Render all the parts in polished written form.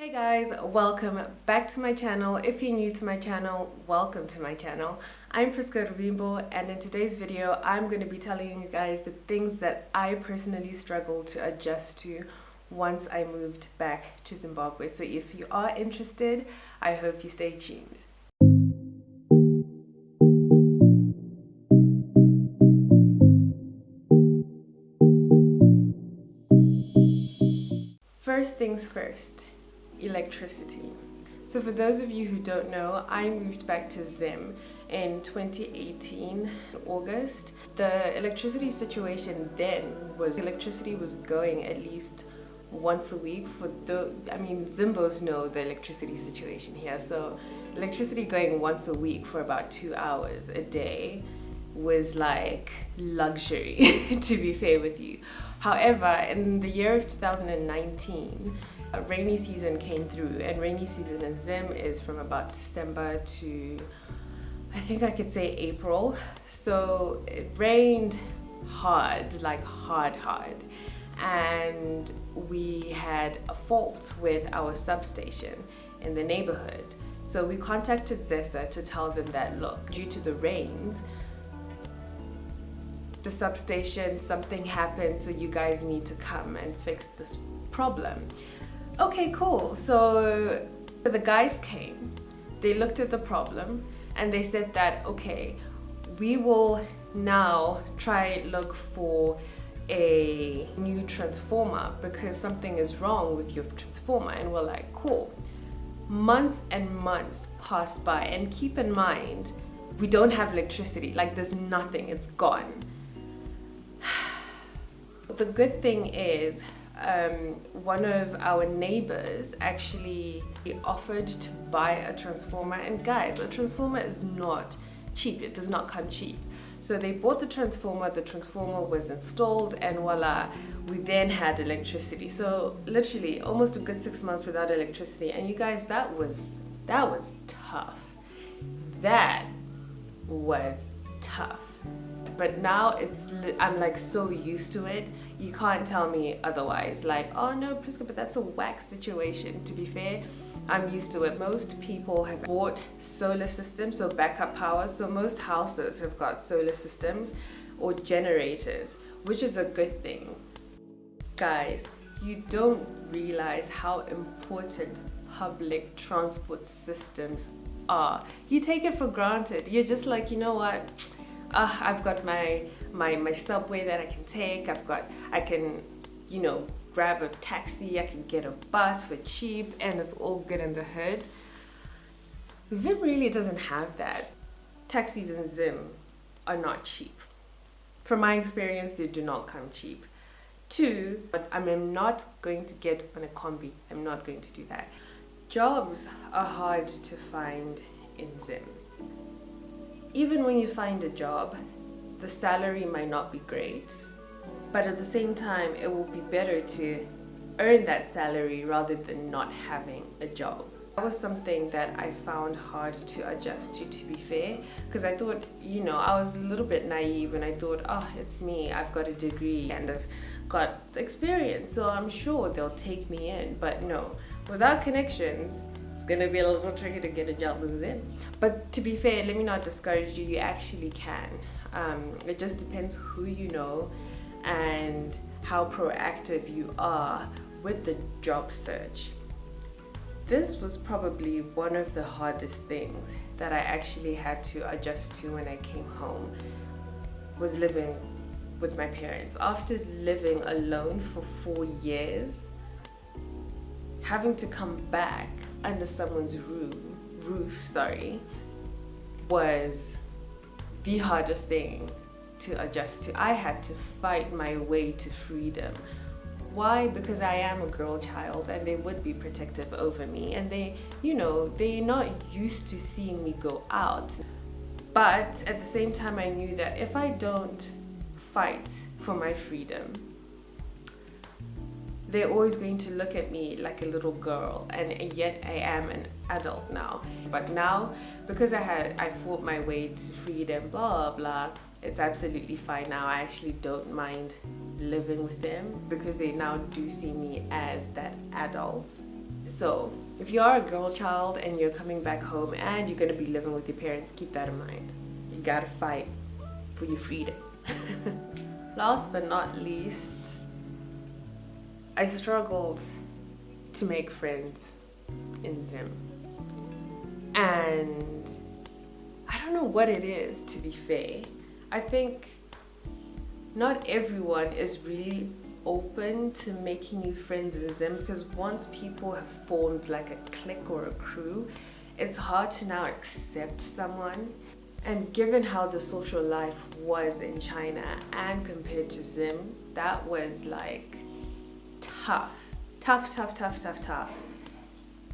Hey guys, welcome back to my channel. If you're new to my channel, welcome to my channel. I'm Priscapfupajena, and in today's video I'm going to be telling you guys the things that I personally struggled to adjust to once I moved back to Zimbabwe. So if you are interested, I hope you stay tuned. First things first, electricity. So for those of you who don't know, I moved back to Zim in 2018 August. The electricity situation then was electricity was going at least once a week for Zimbos know the electricity situation here. So electricity going once a week for about 2 hours a day was like luxury to be fair with you. However, in the year of 2019, rainy season came through, and rainy season in Zim is from about December to, I think I could say, April. So it rained hard, like hard, and we had a fault with our substation in the neighborhood. So we contacted ZESA to tell them that, look, due to the rains, the substation, something happened, so you guys need to come and fix this problem. Okay, cool. So the guys came, they looked at the problem, and they said that, okay, we will now try look for a new transformer because something is wrong with your transformer. And we're like, cool. Months and months passed by, and keep in mind, we don't have electricity. Like, there's nothing, it's gone. The good thing is, one of our neighbors actually offered to buy a transformer, and guys, a transformer is not cheap. It does not come cheap. So they bought the transformer was installed, and voila, we then had electricity. So literally almost a good 6 months without electricity. And you guys, that was tough. That was tough. But now I'm like so used to it. You can't tell me otherwise. Like, oh no, Prisca, but that's a whack situation. To be fair, I'm used to it. Most people have bought solar systems, so backup power. So most houses have got solar systems or generators, which is a good thing. Guys, you don't realize how important public transport systems are. You take it for granted. You're just like, you know what? I've got my subway that I can take. I can, grab a taxi. I can get a bus for cheap, and it's all good in the hood. Zim really doesn't have that. Taxis in Zim are not cheap. From my experience, they do not come cheap. Two, but I'm not going to get on a combi. I'm not going to do that. Jobs are hard to find in Zim. Even when you find a job, the salary might not be great, but at the same time, it will be better to earn that salary rather than not having a job. That was something that I found hard to adjust to be fair, because I thought, I was a little bit naive, and I thought, oh, it's me, I've got a degree and I've got experience, so I'm sure they'll take me in. But no, without connections, gonna be a little tricky to get a job in Zim. But to be fair, let me not discourage you, you actually can. It just depends who you know and how proactive you are with the job search. This was probably one of the hardest things that I actually had to adjust to when I came home, was living with my parents. After living alone for 4 years, having to come back under someone's roof, was the hardest thing to adjust to. I had to fight my way to freedom. Why? Because I am a girl child, and they would be protective over me, and they're not used to seeing me go out. But at the same time, I knew that if I don't fight for my freedom, they're always going to look at me like a little girl, and yet I am an adult now. But now, because I fought my way to freedom, blah blah, it's absolutely fine now. I actually don't mind living with them because they now do see me as that adult. So if you are a girl child and you're coming back home and you're going to be living with your parents, keep that in mind. You gotta fight for your freedom. Last but not least, I struggled to make friends in Zim. And I don't know what it is, to be fair. I think not everyone is really open to making new friends in Zim, because once people have formed like a clique or a crew, it's hard to now accept someone. And given how the social life was in China and compared to Zim, that was like tough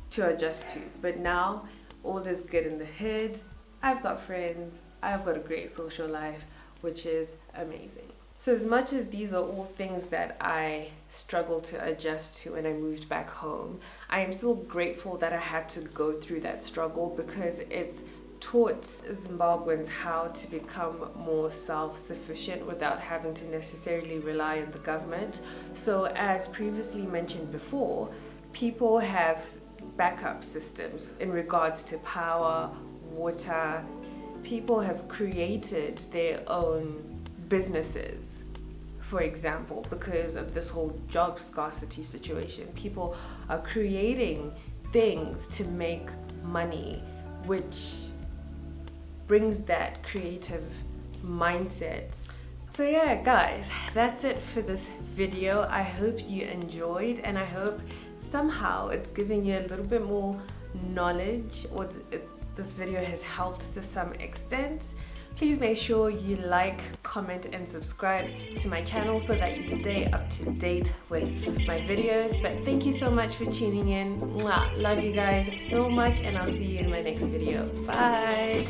to adjust to. But now all is good in the hood. I've got friends, I've got a great social life, which is amazing. So as much as these are all things that I struggled to adjust to when I moved back home, I am still grateful that I had to go through that struggle, because it's taught Zimbabweans how to become more self-sufficient without having to necessarily rely on the government. So as previously mentioned before, people have backup systems in regards to power, water. People have created their own businesses, for example, because of this whole job scarcity situation. People are creating things to make money, which brings that creative mindset. So yeah guys, that's it for this video. I hope you enjoyed, and I hope somehow it's giving you a little bit more knowledge, or this video has helped to some extent. Please make sure you like, comment and subscribe to my channel so that you stay up to date with my videos. But thank you so much for tuning in. Mwah. Love you guys so much, and I'll see you in my next video. Bye.